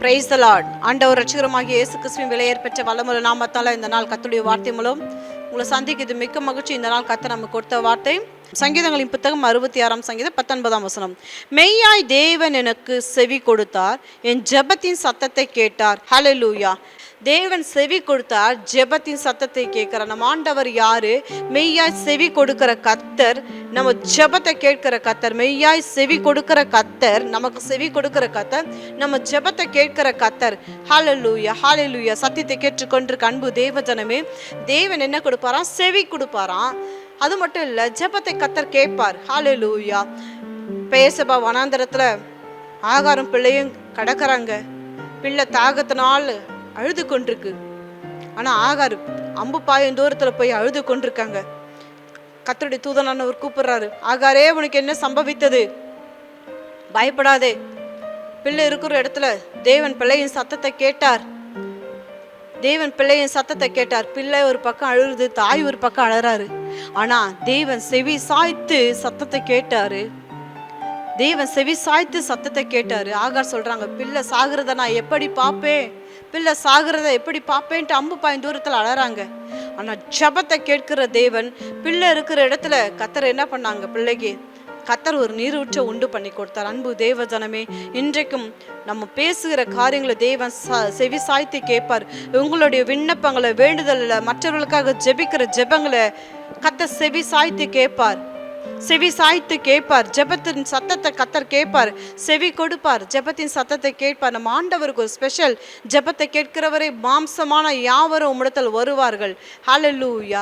Praise the Lord. ஆண்டவர் ரட்சகருமாகிய இயேசு கிறிஸ்துவின் விலையேற பெற்ற வல்லமுள்ள நாமத்தால இந்த நாள் கர்த்தருடைய வார்த்தை மூலம் உங்களை சந்திக்கிறது மிக்க மகிழ்ச்சி. இந்த நாள் கர்த்தர் நமக்கு கொடுத்த வார்த்தை சங்கீதங்களின் புத்தகம் 66 சங்கீதம் 19 வசனம். மெய்யாய் தேவன் எனக்கு செவி கொடுத்தார், என் ஜெபத்தின் சத்தத்தை கேட்டார். ஹல்லேலூயா. தேவன் செவி கொடுத்தார், ஜெபத்தின் சத்தத்தை கேட்கிறார். நம்ம ஆண்டவர் யாரு? மெய்யாய் செவி கொடுக்கிற கர்த்தர், நம்ம ஜெபத்தை கேட்கிற கர்த்தர். மெய்யாய் செவி கொடுக்கிற கர்த்தர், நமக்கு செவி கொடுக்கிற கர்த்தர், நம்ம ஜெபத்தை கேட்கிற கர்த்தர். ஹல்லேலூயா, ஹல்லேலூயா. சத்தியத்தை கேட்டுக்கொண்டிருக்க அன்பு தேவஜனமே, தேவன் என்ன கொடுப்பாராம்? செவி கொடுப்பாராம். அது மட்டும் இல்ல, ஜெபத்தை கர்த்தர் கேட்பார். ஹல்லேலூயா. பேசபா வனாந்தரத்துல ஆகாரம் பிள்ளையும் கடக்கறாங்க. பிள்ளை தாகத்தினால் அழுது கொண்டிருக்கு. ஆனா ஆகாரு அம்பு பாயும் தூரத்துல போய் அழுது கொண்டிருக்காங்க. கர்த்தருடைய தூதனானவர் கூப்பிடுறாரு, ஆகாரே உனக்கு என்ன சம்பவித்தது? பயப்படாதே. பிள்ளை இருக்கிற இடத்துல தேவன் பிள்ளையின் சத்தத்தை கேட்டார். தேவன் பிள்ளையின் சத்தத்தை கேட்டார். பிள்ளை ஒரு பக்கம் அழுது, தாய் ஒரு பக்கம் அழறாரு. ஆனா தேவன் செவி சாய்த்து சத்தத்தை கேட்டாரு. தேவன் செவி சாய்த்து சத்தத்தை கேட்டாரு. ஆகார் சொல்றாங்க, பிள்ளை சாகிறத நான் எப்படி பார்ப்பேன்? பிள்ளை சாகிறத எப்படி பார்ப்பேன்ட்டு அம்பு பாயும் தூரத்தில் அழறாங்க. ஆனா ஜெபத்தை கேட்கிற தேவன் பிள்ளை இருக்கிற இடத்துல கர்த்தர் என்ன பண்ணாங்க? பிள்ளைக்கு கர்த்தர் ஒரு நீரூற்றை உண்டு பண்ணி கொடுத்தார். அன்பு தேவ ஜனமே, இன்றைக்கும் நம்ம பேசுகிற காரியங்களை தேவன் செவி சாய்த்து கேட்பார். உங்களுடைய விண்ணப்பங்களை, வேண்டுதலில், மற்றவர்களுக்காக ஜெபிக்கிற ஜெபங்களை கர்த்தர் செவி சாய்த்து கேட்பார். செவி சாய்த்து கேட்பார். ஜெபத்தின் சத்தத்தை கர்த்தர் கேட்பார், செவி கொடுப்பார், ஜெபத்தின் சத்தத்தை கேட்பார். நம்ம ஆண்டவருக்கு ஒரு ஸ்பெஷல். ஜெபத்தை கேட்கிறவரை மாம்சமான யாவரும் உம்மிடத்தில் வருவார்கள். ஹல்லேலூயா.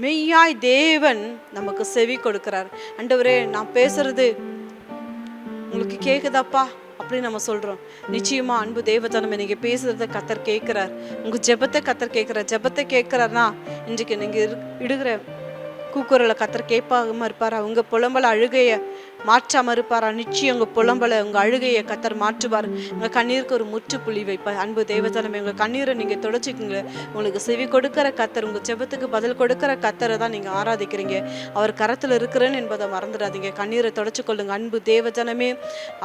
மெய்யாய் தேவன் நமக்கு செவி கொடுக்கிறார். ஆண்டவரே, நான் பேசுறது உங்களுக்கு கேக்குதாப்பா அப்படின்னு நம்ம சொல்றோம். நிச்சயமா அன்பு தேவஜனமே, நீங்க பேசுறத கர்த்தர் கேட்கிறார். உங்க ஜெபத்தை கர்த்தர் கேட்கிறார். ஜெபத்தை கேட்கிறார்னா இன்றைக்கு நீங்க இடுகிற கூக்குரலை கர்த்தர் கேட்பாம இருப்பாரா? உங்க புலம்பல அழுகைய மாற்றாம இருப்பாரா? நிச்சயம் உங்க புலம்பல, உங்க அழுகையை கர்த்தர் மாற்றுவார். உங்க கண்ணீருக்கு ஒரு முற்றுப்புள்ளி வைப்பார். அன்பு தேவஜனமே, உங்க கண்ணீரை நீங்க தொடச்சிக்குங்க. உங்களுக்கு செவி கொடுக்கிற கர்த்தர், உங்க ஜெபத்துக்கு பதில் கொடுக்கிற கர்த்தரை தான் நீங்க ஆராதிக்கிறீங்க. அவர் கரத்துல இருக்கிறேன்னு என்பதை மறந்துடாதீங்க. கண்ணீரை தொடச்சு கொள்ளுங்க. அன்பு தேவஜனமே,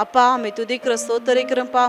அப்பா அம்மை துதிக்கிற ஸ்தோத்தரிக்கிறோம்ப்பா.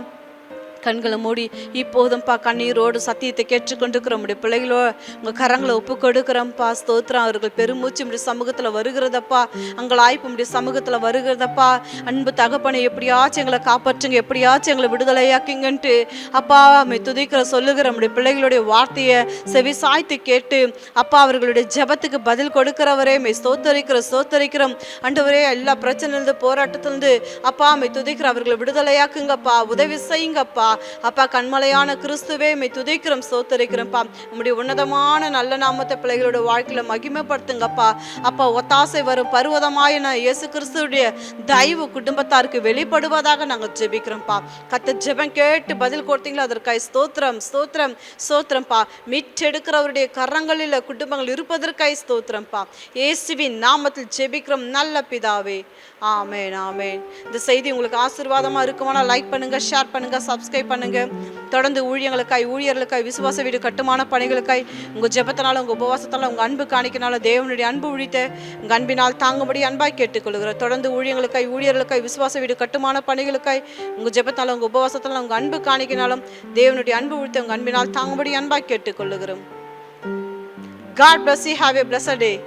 கண்களை மூடி இப்போதும்ப்பா கண்ணீரோடு சத்தியத்தை கேட்டுக்கொண்டிருக்கிற நம்முடைய பிள்ளைகளோ உங்க கரங்களை ஒப்பு கொடுக்குறோம்ப்பா. ஸ்தோத்திரம். அவர்கள் பெருமூச்சு நம்முடைய சமூகத்துல வருகிறதப்பா. அங்களாய்ப்பு நம்முடைய சமூகத்துல வருகிறதப்பா. அன்பு தகப்பனை, எப்படியாச்சும் எங்களை காப்பாற்றுங்க, எப்படியாச்சும் எங்களை விடுதலையாக்குங்கன்ட்டு அப்பா அம்மை துதிக்கிற சொல்லுகிற நம்முடைய பிள்ளைகளுடைய வார்த்தையை செவி சாய்த்து கேட்டு அப்பா அவர்களுடைய ஜெபத்துக்கு பதில் கொடுக்கிறவரே மெய் ஸ்தோத்தரிக்கிறோம். ஆண்டவரே, எல்லா பிரச்சனையிலிருந்து, போராட்டத்திலிருந்து அப்பா அம்மை துதிக்கிற அவர்களை விடுதலையாக்குங்கப்பா. உதவி செய்யுங்கப்பா. அப்பா கண்மலையான கிறிஸ்துவே மெய் துதிக்கிறோம், ஸ்தோத்தரிக்கிறோம்ப்பா. உம்முடைய உன்னதமான நல்ல நாமத்தை பிள்ளைகளோட வாழ்க்கையில மகிமைப்படுத்துங்கப்பா. அப்பா ஒத்தாசை வரும் பருவதமாய இயேசு கிறிஸ்துடைய தயவு குடும்பத்தாருக்கு வெளிப்படுவதாக நாங்கள் ஜெபிக்கிறோம்ப்பா. கர்த்தர் ஜெபம் கேட்டு பதில் கொடுத்தீங்களா, அதற்காக ஸ்தோத்திரம் ஸ்தோத்திரம் ஸ்தோத்திரம்ப்பா. மீட்டெடுக்கிறவருடைய கரங்களில் குடும்பங்கள் இருப்பதற்காக ஸ்தோத்திரம்ப்பா. இயேசுவின் நாமத்தில் ஜெபிக்கிறோம் நல்ல பிதாவே. ஆமேன், ஆமேன். இந்த செய்தி உங்களுக்கு ஆசீர்வாதமா இருக்குமானா லைக் பண்ணுங்க, ஷேர் பண்ணுங்க, சப்ஸ்கிரைப் பண்ணுங்க. தொடர்ந்து ஊழியர்களுக்காய், விசுவாச வீடு கட்டுமான பணிகளுக்காய் உங்க ஜெபத்தினால, உங்க உபவாசத்தால, உங்க அன்பு காணிக்கனால தேவனுடைய அன்பு உழித்த உங்க அன்பினால் தாங்கும்படி அன்பாய் கேட்டுக்கொள்கிறேன். தொடர்ந்து ஊழியர்களுக்காய், விசுவாச வீடு கட்டுமான பணிகளுக்காய் உங்க ஜெபத்தால, உங்க உபவாசத்தால, உங்க அன்பு காணிக்கனாலும் தேவனுடைய அன்பு உழித்த உங்க அன்பினால் தாங்கும்படி அன்பாய் கேட்டுக்கொள்கிறோம். God bless you. Have a blessed day.